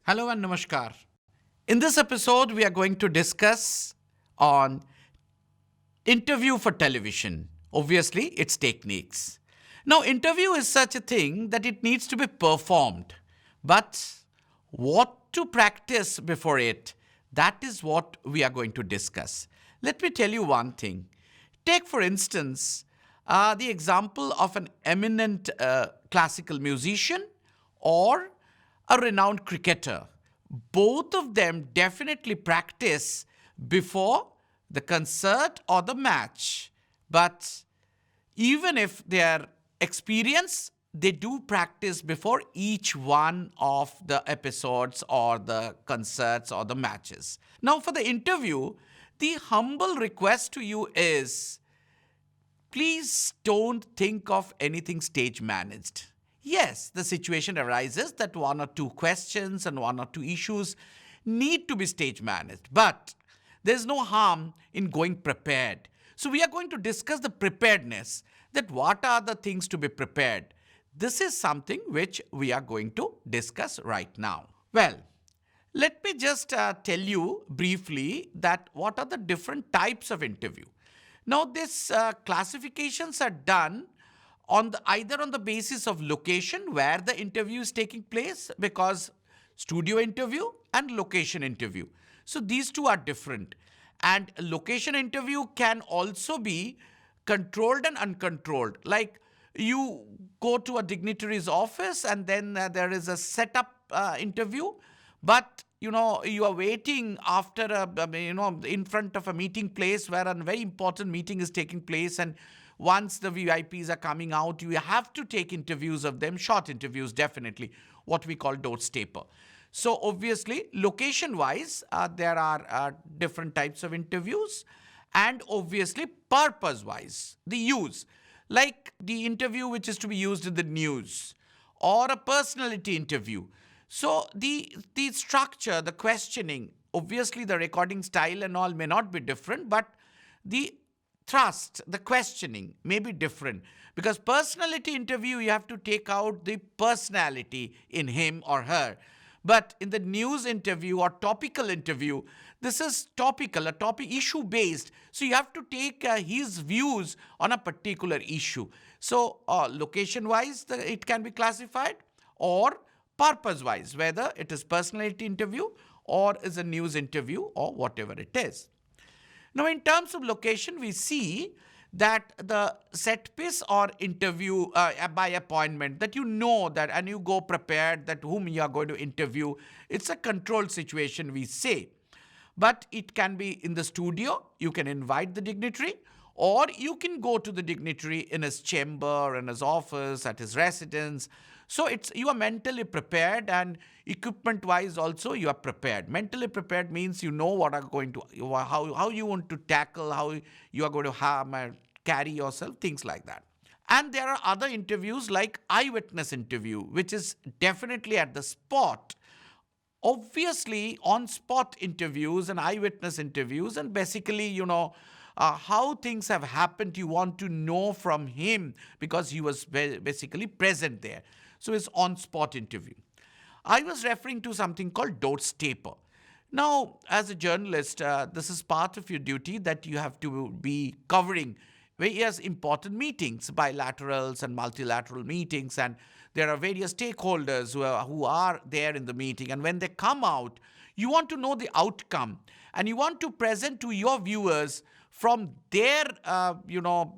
Hello and namaskar. In this episode, we are going to discuss on interview for television. Obviously, its techniques. Now, interview is such a thing that it needs to be performed. But what to practice before it, that is what we are going to discuss. Let me tell you one thing. Take, for instance, the example of an eminent classical musician or a renowned cricketer. Both of them definitely practice before the concert or the match. But even if they are experienced, they do practice before each one of the episodes or the concerts or the matches. Now, for the interview, the humble request to you is please don't think of anything stage managed. Yes, the situation arises that one or two questions and one or two issues need to be stage managed, but there's no harm in going prepared. So we are going to discuss the preparedness, that what are the things to be prepared. This is something which we are going to discuss right now. Well, let me just tell you briefly that what are the different types of interview. Now, these classifications are done either on the basis of location where the interview is taking place, because studio interview and location interview. So these two are different. And location interview can also be controlled and uncontrolled. Like you go to a dignitary's office and then there is a setup interview, but you are waiting after in front of a meeting place where a very important meeting is taking place, and once the VIPs are coming out, you have to take interviews of them, short interviews definitely, what we call doorstepper. So obviously, location-wise, there are different types of interviews, and obviously purpose-wise, the use, like the interview which is to be used in the news or a personality interview. So the structure, the questioning, obviously the recording style and all may not be different, but the thrust, the questioning may be different, because personality interview, you have to take out the personality in him or her. But in the news interview or topical interview, this is topical, a topic issue based. So you have to take his views on a particular issue. So location wise, it can be classified, or purpose wise, whether it is personality interview or is a news interview or whatever it is. Now, in terms of location, we see that the set piece or interview by appointment, that that, and you go prepared that whom you are going to interview. It's a controlled situation, we say. But it can be in the studio, you can invite the dignitary, or you can go to the dignitary in his chamber, in his office, at his residence. So you are mentally prepared, and equipment-wise also you are prepared. Mentally prepared means you know how you want to tackle, how you are going to carry yourself, things like that. And there are other interviews like eyewitness interview, which is definitely at the spot. Obviously, on-spot interviews and eyewitness interviews, and basically, how things have happened, you want to know from him because he was basically present there. So it's on-spot interview. I was referring to something called doorstepper. Now, as a journalist, this is part of your duty that you have to be covering various important meetings, bilaterals and multilateral meetings, and there are various stakeholders who are there in the meeting. And when they come out, you want to know the outcome, and you want to present to your viewers from their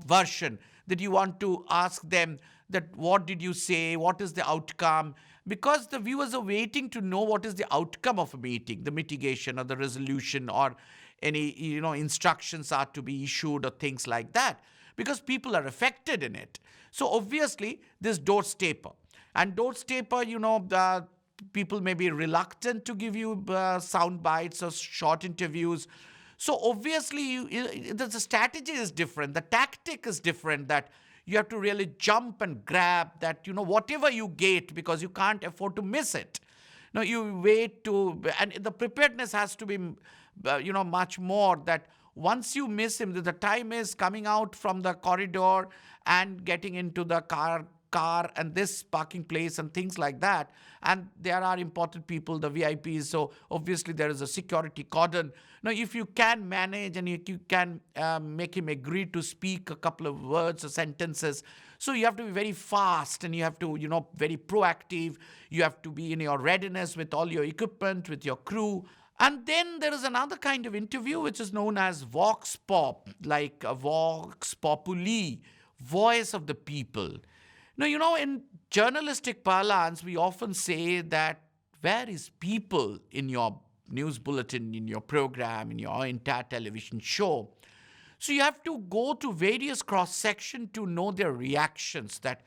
version, that you want to ask them that what did you say, what is the outcome, because the viewers are waiting to know what is the outcome of a meeting, the mitigation or the resolution, or any instructions are to be issued or things like that, because people are affected in it. So obviously this doorstepper, and doorstepper, the people may be reluctant to give you sound bites or short interviews. So obviously the strategy is different, the tactic is different, that you have to really jump and grab that, whatever you get, because you can't afford to miss it. Now you wait and the preparedness has to be, much more, that once you miss him, the time is coming out from the corridor and getting into the car, car and this parking place and things like that. And there are important people, the VIPs, so obviously there is a security cordon. Now, if you can manage and you can make him agree to speak a couple of words or sentences, so you have to be very fast and you have to, very proactive. You have to be in your readiness with all your equipment, with your crew. And then there is another kind of interview which is known as vox pop, like a vox populi, voice of the people. Now, in journalistic parlance, we often say that where is people in your news bulletin, in your program, in your entire television show? So you have to go to various cross-section to know their reactions, that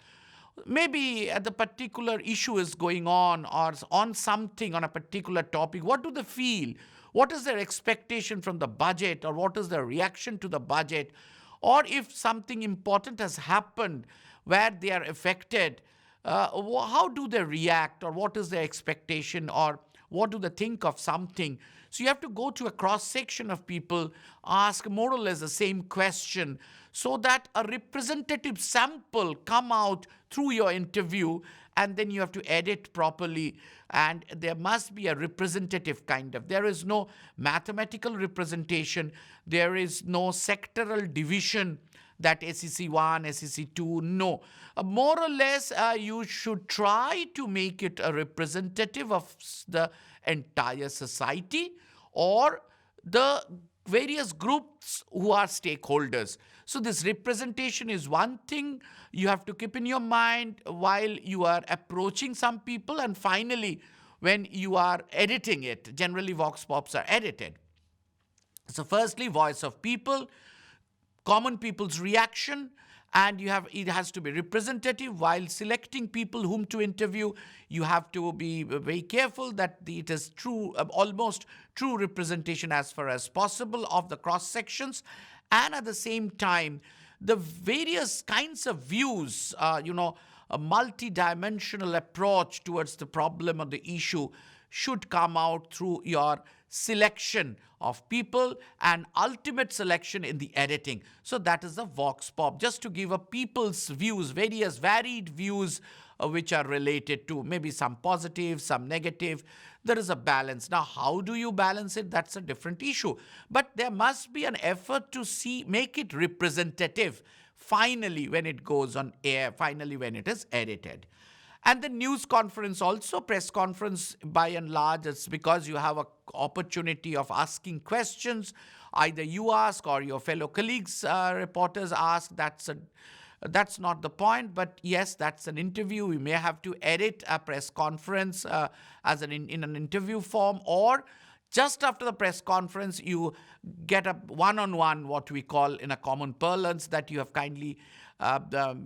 maybe the particular issue is going on or on something on a particular topic. What do they feel? What is their expectation from the budget, or what is their reaction to the budget? Or if something important has happened where they are affected, how do they react, or what is their expectation, or what do they think of something? So you have to go to a cross-section of people, ask more or less the same question, so that a representative sample come out through your interview, and then you have to edit properly. And there must be a representative kind of. There is no mathematical representation. There is no sectoral division, that SEC 1, SEC 2. No. More or less, you should try to make it a representative of the entire society or the various groups who are stakeholders. So this representation is one thing you have to keep in your mind while you are approaching some people, and finally when you are editing it. Generally, vox pops are edited. So firstly, voice of people, common people's reaction, and it has to be representative. While selecting people whom to interview, you have to be very careful that it is true, almost true representation as far as possible of the cross sections. And at the same time, the various kinds of views, a multi-dimensional approach towards the problem or the issue should come out through your selection of people and ultimate selection in the editing. So that is the vox pop, just to give a people's views, various varied views which are related to maybe some positive, some negative. There is a balance. Now, how do you balance it? That's a different issue. But there must be an effort to make it representative finally when it goes on air, finally when it is edited. And the news conference also, press conference by and large, it's because you have an opportunity of asking questions. Either you ask or your fellow colleagues, reporters ask. That's not the point, but yes, that's an interview. We may have to edit a press conference in an interview form, or just after the press conference, you get a one-on-one, what we call in a common parlance, that you have kindly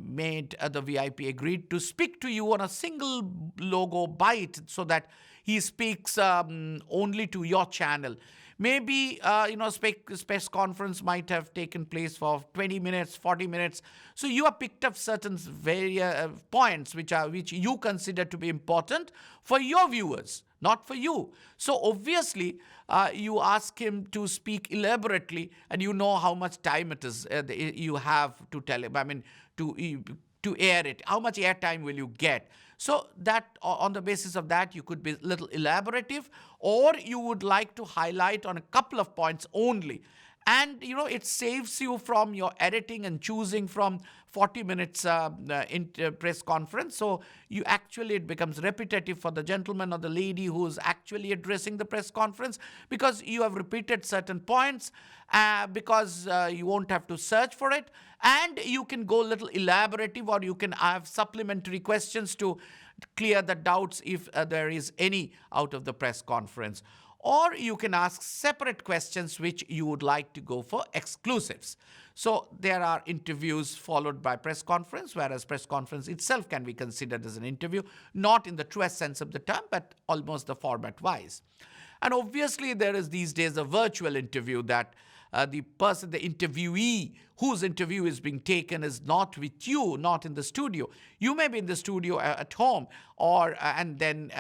made the VIP agreed to speak to you on a single logo bite, so that he speaks only to your channel. Maybe, press conference might have taken place for 20 minutes, 40 minutes. So you have picked up certain various points which you consider to be important for your viewers, not for you. So obviously, you ask him to speak elaborately, and you know how much time it is you have to tell him. To air it. How much airtime will you get? So that on the basis of that, you could be a little elaborative, or you would like to highlight on a couple of points only. And, it saves you from your editing and choosing from 40 minutes press conference. So it becomes repetitive for the gentleman or the lady who is actually addressing the press conference, because you have repeated certain points, because you won't have to search for it. And you can go a little elaborative, or you can have supplementary questions to clear the doubts if there is any out of the press conference. Or you can ask separate questions which you would like to go for exclusives. So there are interviews followed by press conference, whereas press conference itself can be considered as an interview, not in the truest sense of the term, but almost the format wise. And obviously there is these days a virtual interview, that the interviewee whose interview is being taken is not with you, not in the studio. You may be in the studio at home, and then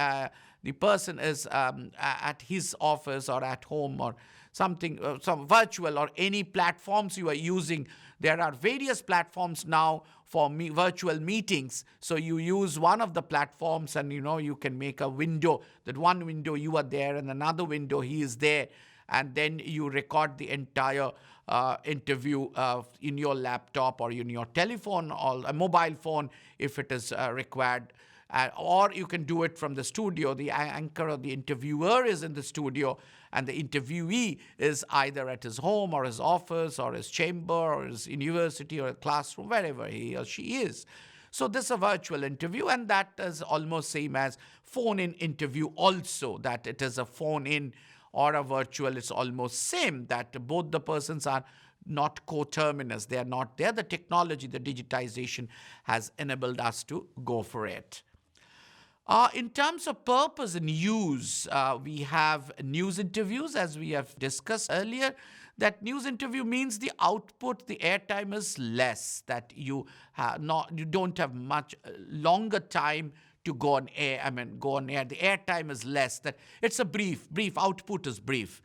the person is at his office or at home, or something, some virtual or any platforms you are using. There are various platforms now for virtual meetings. So you use one of the platforms and you can make a window, that one window you are there and another window he is there. And then you record the entire interview in your laptop or in your telephone or a mobile phone if it is required. Or you can do it from the studio. The anchor or the interviewer is in the studio, and the interviewee is either at his home or his office or his chamber or his university or a classroom, wherever he or she is. So this is a virtual interview, and that is almost same as phone-in interview also, that it is a phone-in or a virtual. It's almost same, that both the persons are not coterminous. They are not there. The technology, the digitization has enabled us to go for it. In terms of purpose and use, we have news interviews, as we have discussed earlier. That news interview means the output, the airtime is less. That you don't have much longer time to go on air. Go on air. The airtime is less. That it's a brief output is brief.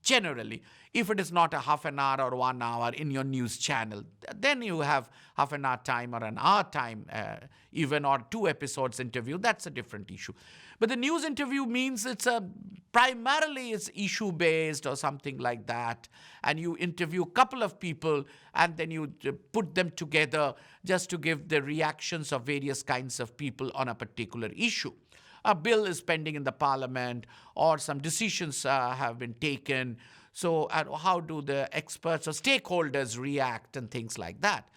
Generally, if it is not a half an hour or 1 hour in your news channel, then you have half an hour time or an hour time, even, or 2 episodes interview. That's a different issue. But the news interview means it's primarily it's issue based or something like that, and you interview a couple of people and then you put them together just to give the reactions of various kinds of people on a particular issue. A bill is pending in the parliament, or some decisions have been taken. So how do the experts or stakeholders react and things like that?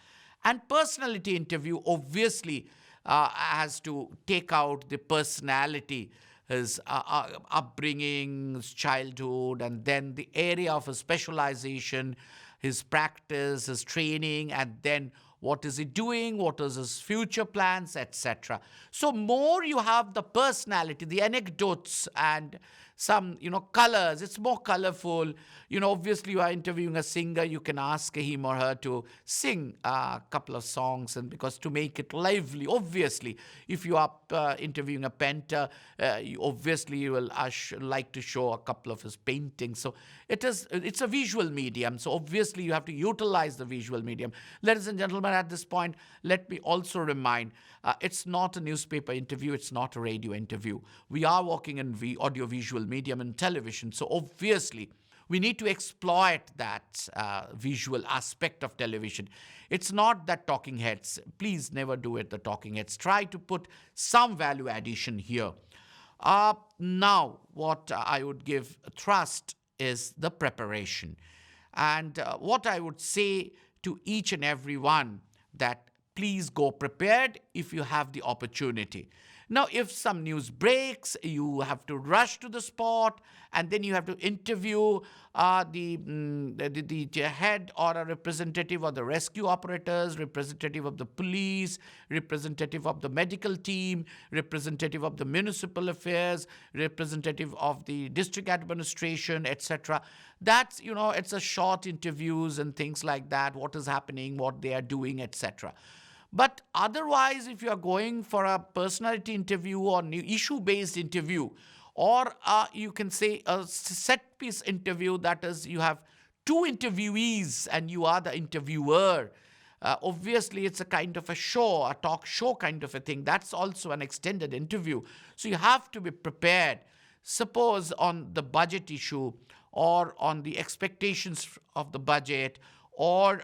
And personality interview obviously has to take out the personality, his upbringing, his childhood, and then the area of his specialization, his practice, his training, and then what is he doing, what is his future plans, etc. So more you have the personality, the anecdotes, and some, colors. It's more colorful. Obviously you are interviewing a singer, you can ask him or her to sing a couple of songs, and because to make it lively. Obviously, if you are interviewing a painter, you will like to show a couple of his paintings. So it's a visual medium. So obviously you have to utilize the visual medium. Ladies and gentlemen, at this point, let me also remind, it's not a newspaper interview, it's not a radio interview. We are working in audio-visual medium and television. So obviously, we need to exploit that visual aspect of television. It's not that talking heads. Please never do it, the talking heads. Try to put some value addition here. Now, what I would give trust is the preparation. And what I would say to each and every one, that please go prepared if you have the opportunity. Now, if some news breaks, you have to rush to the spot, and then you have to interview the head or a representative of the rescue operators, representative of the police, representative of the medical team, representative of the municipal affairs, representative of the district administration, etc. That's, it's a short interviews and things like that, what is happening, what they are doing, etc. But otherwise, if you are going for a personality interview or issue-based interview, or you can say a set-piece interview, that is, you have 2 interviewees and you are the interviewer. Obviously, it's a kind of a show, a talk show kind of a thing. That's also an extended interview. So you have to be prepared. Suppose on the budget issue, or on the expectations of the budget, or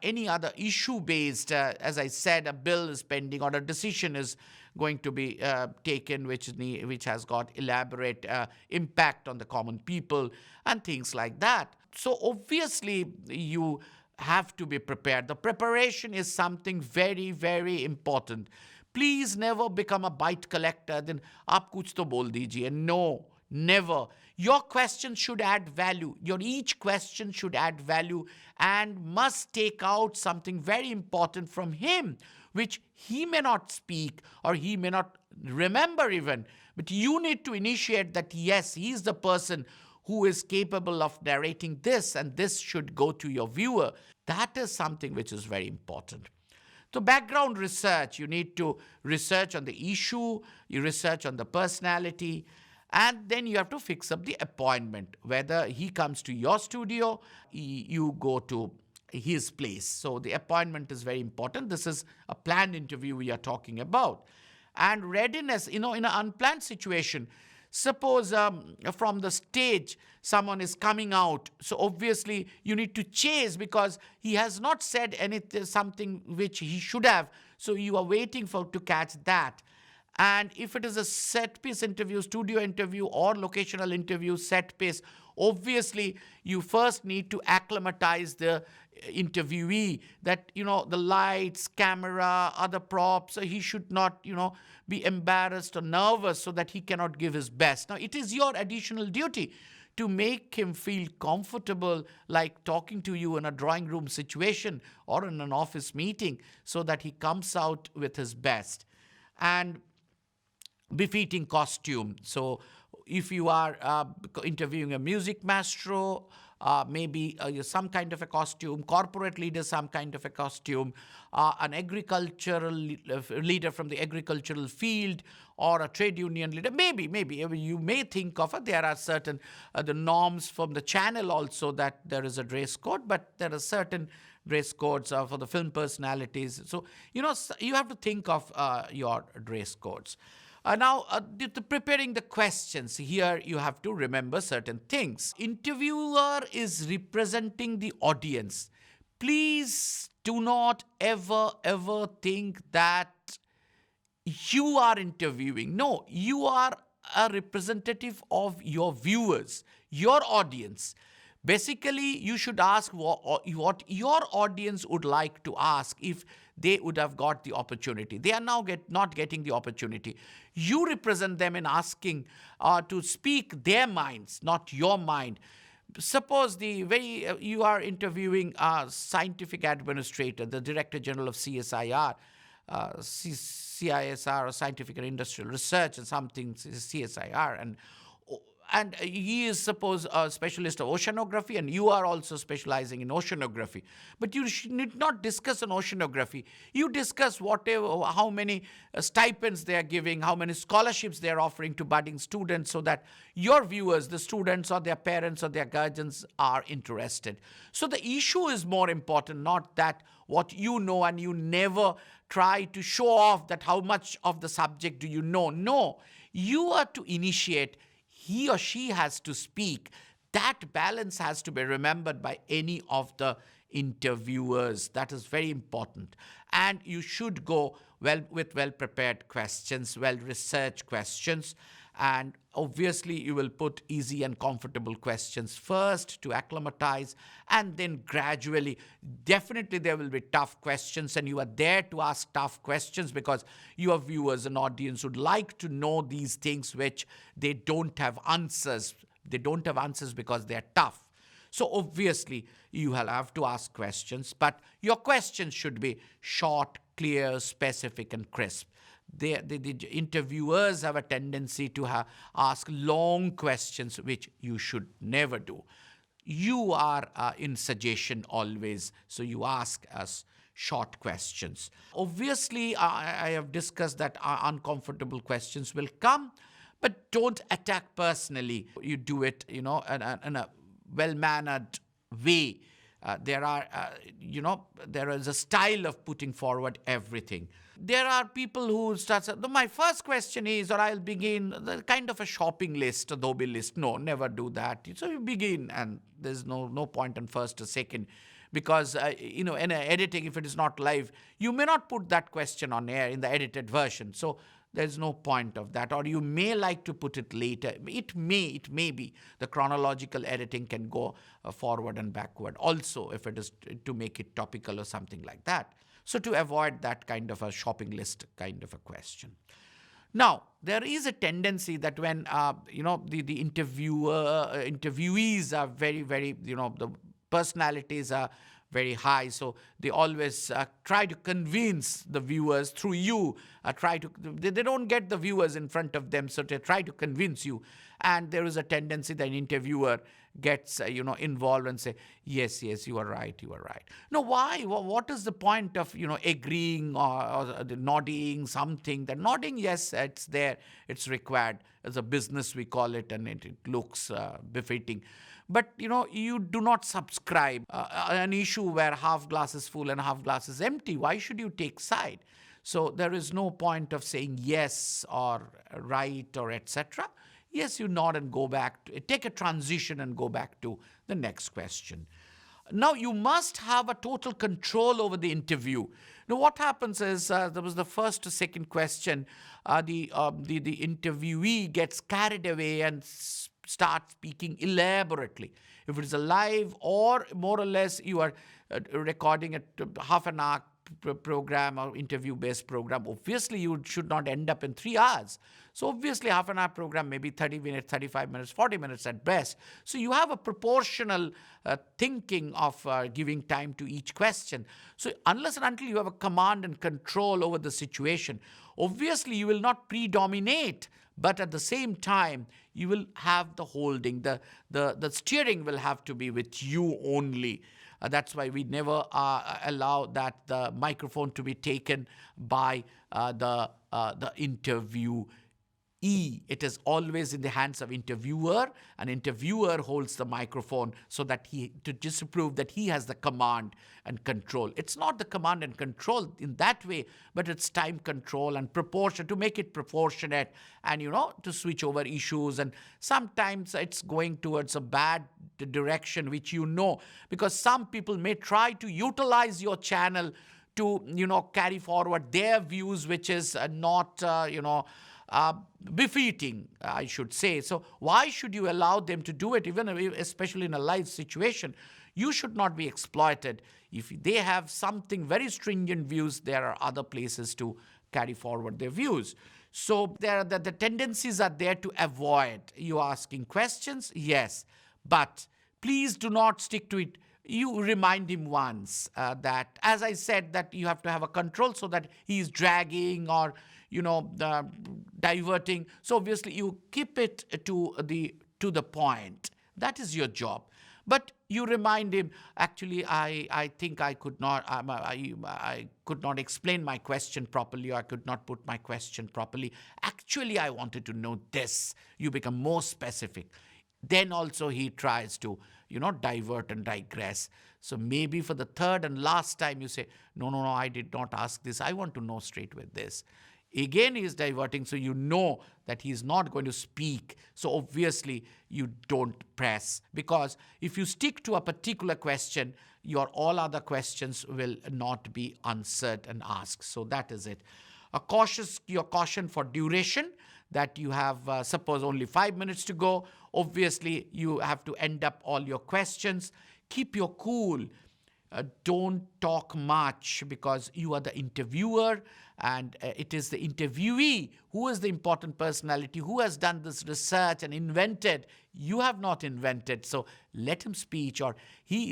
any other issue-based, as I said, a bill is pending or a decision is going to be taken which has got elaborate impact on the common people and things like that. So obviously you have to be prepared. The preparation is something very, very important. Please never become a bite collector, then aap kuch to bol dijiye. No, never. Your question should add value. Your each question should add value and must take out something very important from him, which he may not speak or he may not remember even. But you need to initiate that, yes, he is the person who is capable of narrating this, and this should go to your viewer. That is something which is very important. So background research, you need to research on the issue, you research on the personality, And then you have to fix up the appointment, whether he comes to your studio, you go to his place. So the appointment is very important. This is a planned interview we are talking about. And readiness, in an unplanned situation, suppose from the stage someone is coming out, so obviously you need to chase because he has not said anything, something which he should have, so you are waiting for to catch that. And if it is a set piece interview, studio interview, or locational interview, set piece, obviously you first need to acclimatize the interviewee that, the lights, camera, other props, he should not, be embarrassed or nervous so that he cannot give his best. Now, it is your additional duty to make him feel comfortable, like talking to you in a drawing room situation or in an office meeting, so that he comes out with his best. And befitting costume. So if you are interviewing a music maestro, maybe some kind of a costume, corporate leader, some kind of a costume, an agricultural leader from the agricultural field, or a trade union leader, maybe you may think of it. There are certain the norms from the channel also, that there is a dress code, but there are certain dress codes for the film personalities. So you have to think of your dress codes. Now, preparing the questions, here you have to remember certain things. Interviewer is representing the audience. Please do not ever think that you are interviewing. No, you are a representative of your viewers, your audience. Basically, you should ask what your audience would like to ask if they would have got the opportunity. They are now not getting the opportunity. You represent them in asking to speak their minds, not your mind. Suppose you are interviewing a scientific administrator, the Director General of CSIR, CISR, or Scientific and Industrial Research, and something CSIR, and he is, suppose, a specialist of oceanography, and you are also specializing in oceanography. But you need not discuss on oceanography. You discuss how many stipends they are giving, how many scholarships they are offering to budding students, so that your viewers, the students or their parents or their guardians, are interested. So the issue is more important, not that what you know, and you never try to show off that how much of the subject do you know. No, you are to initiate. He or she has to speak. That balance has to be remembered by any of the interviewers. That is very important. And you should go with well-prepared questions, well-researched questions. And obviously, you will put easy and comfortable questions first to acclimatize, and then gradually, definitely there will be tough questions, and you are there to ask tough questions because your viewers and audience would like to know these things which they don't have answers. They don't have answers because they are tough. So obviously, you will have to ask questions, but your questions should be short, clear, specific, and crisp. The interviewers have a tendency to ask long questions, which you should never do. You are in suggestion always, so you ask us short questions. Obviously, I have discussed that uncomfortable questions will come, but don't attack personally. You do it, in a well-mannered way. There is a style of putting forward everything. There are people who start, my first question is, or I'll begin, the kind of a shopping list, a Adobe list. No, never do that. So you begin, and there's no point on first or second. Because, in editing, if it is not live, you may not put that question on air in the edited version. So there's no point of that. Or you may like to put it later. It may be. The chronological editing can go forward and backward also, if it is to make it topical or something like that. So to avoid that kind of a shopping list kind of a question. Now, there is a tendency that when, the interviewees are very, very, the personalities are very high. So they always try to convince the viewers through you. They don't get the viewers in front of them, so they try to convince you. And there is a tendency that an interviewer gets involved and say, yes, you are right. No, why? What is the point of agreeing or nodding something? The nodding, yes, it's there, it's required. As a business we call it, and it looks befitting. But you do not subscribe an issue where half glass is full and half glass is empty. Why should you take side? So there is no point of saying yes or right or etc. Yes, you nod and go back, take a transition and go back to the next question. Now, you must have a total control over the interview. Now, what happens is, there was the first to second question, the interviewee gets carried away and starts speaking elaborately. If it is a live or more or less you are recording a half an hour program or interview-based program, obviously you should not end up in 3 hours. So obviously half an hour program, maybe 30 minutes, 35 minutes, 40 minutes at best. So you have a proportional thinking of giving time to each question. So unless and until you have a command and control over the situation, obviously you will not predominate, but at the same time you will have the holding. The steering will have to be with you only. That's why we never allow that the microphone to be taken by the interviewee. It is always in the hands of interviewer. An interviewer holds the microphone so that to disprove that he has the command and control. It's not the command and control in that way, but it's time control and proportion, to make it proportionate and, to switch over issues. And sometimes it's going towards a bad direction, which because some people may try to utilize your channel to, carry forward their views, which is not, befitting, I should say. So why should you allow them to do it, especially in a live situation? You should not be exploited. If they have something very stringent views, there are other places to carry forward their views. So the tendencies are there to avoid you asking questions, yes, but please do not stick to it. You remind him once that, as I said, that you have to have a control so that he is dragging or diverting. So obviously you keep it to the point. That is your job. But you remind him, actually, I think I could not I could not explain my question properly, or I could not put my question properly. Actually, I wanted to know this. You become more specific. Then also he tries to, divert and digress. So maybe for the third and last time you say, no, I did not ask this. I want to know straight with this. Again, he is diverting, so you know that he is not going to speak. So obviously, you don't press. Because if you stick to a particular question, your all other questions will not be answered and asked. So that is it. Your caution for duration, that you have, suppose, only 5 minutes to go. Obviously, you have to end up all your questions. Keep your cool. Don't talk much, because you are the interviewer and it is the interviewee who is the important personality, who has done this research and invented. You have not invented. So let him speak, or he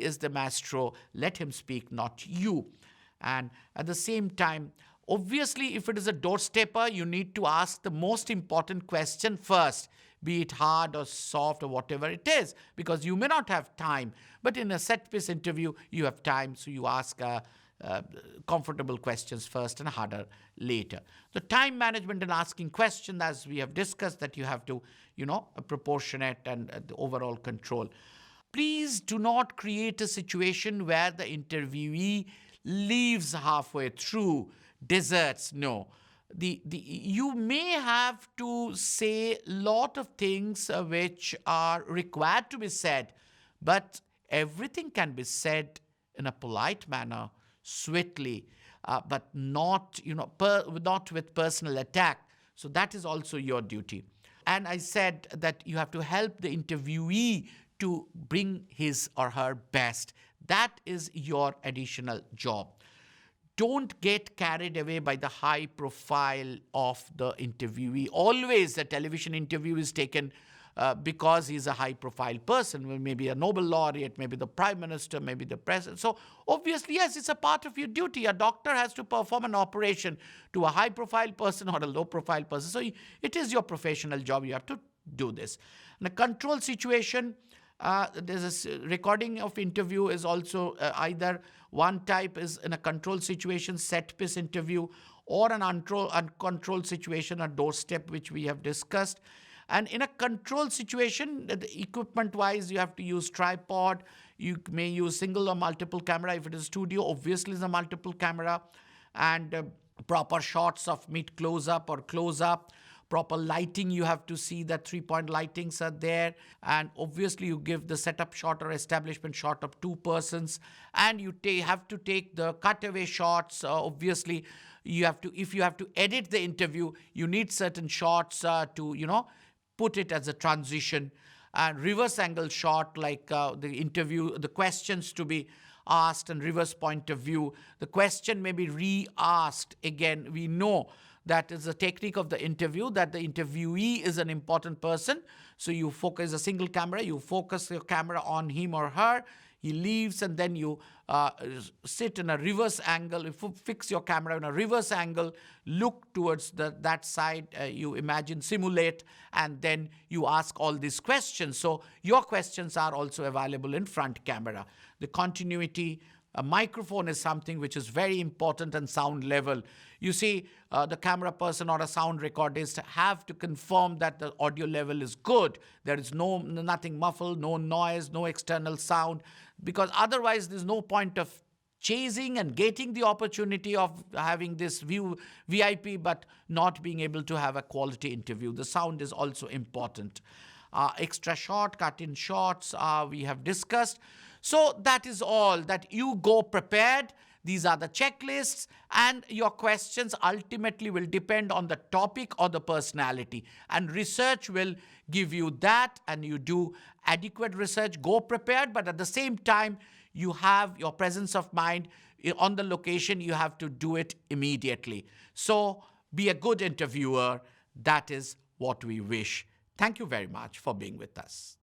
is the maestro. Let him speak, not you. And at the same time, obviously, if it is a doorstepper, you need to ask the most important question first, be it hard or soft or whatever it is, because you may not have time. But in a set-piece interview, you have time, so you ask comfortable questions first and harder later. The time management and asking questions, as we have discussed, that you have to, proportionate and the overall control. Please do not create a situation where the interviewee leaves halfway through, deserts. No. You may have to say a lot of things which are required to be said, but everything can be said in a polite manner, sweetly, but not, not with personal attack. So that is also your duty. And I said that you have to help the interviewee to bring his or her best. That is your additional job. Don't get carried away by the high profile of the interviewee. Always a television interview is taken because he's a high-profile person, maybe a Nobel laureate, maybe the prime minister, maybe the president. So obviously, yes, it's a part of your duty. A doctor has to perform an operation to a high-profile person or a low-profile person. So it is your professional job. You have to do this. In a control situation, there's a recording of interview is also either one type is in a control situation, set piece interview, or an uncontrolled situation, a doorstep, which we have discussed. And in a control situation, the equipment-wise, you have to use tripod. You may use single or multiple camera. If it is studio, obviously it's a multiple camera. And proper shots of mid close-up or close-up. Proper lighting, you have to see that 3-point lightings are there. And obviously you give the setup shot or establishment shot of 2 persons. And you have to take the cutaway shots. Obviously, you have to, if you have to edit the interview, you need certain shots to, put it as a transition. And reverse angle shot, like the interview, the questions to be asked and reverse point of view. The question may be re-asked again. We know that is the technique of the interview, that the interviewee is an important person. So you focus a single camera, you focus your camera on him or her, he leaves, and then you sit in a reverse angle. If you fix your camera in a reverse angle, look towards that side, you imagine, simulate, and then you ask all these questions. So your questions are also available in front camera. The continuity, a microphone is something which is very important, and sound level. You see, the camera person or a sound recordist have to confirm that the audio level is good. There is nothing muffled, no noise, no external sound, because otherwise there's no point of chasing and getting the opportunity of having this VIP, but not being able to have a quality interview. The sound is also important. Extra shot, cut-in shots, we have discussed. So that is all, that you go prepared. These are the checklists, and your questions ultimately will depend on the topic or the personality. And research will give you that, and you do adequate research. Go prepared, but at the same time, you have your presence of mind on the location. You have to do it immediately. So be a good interviewer. That is what we wish. Thank you very much for being with us.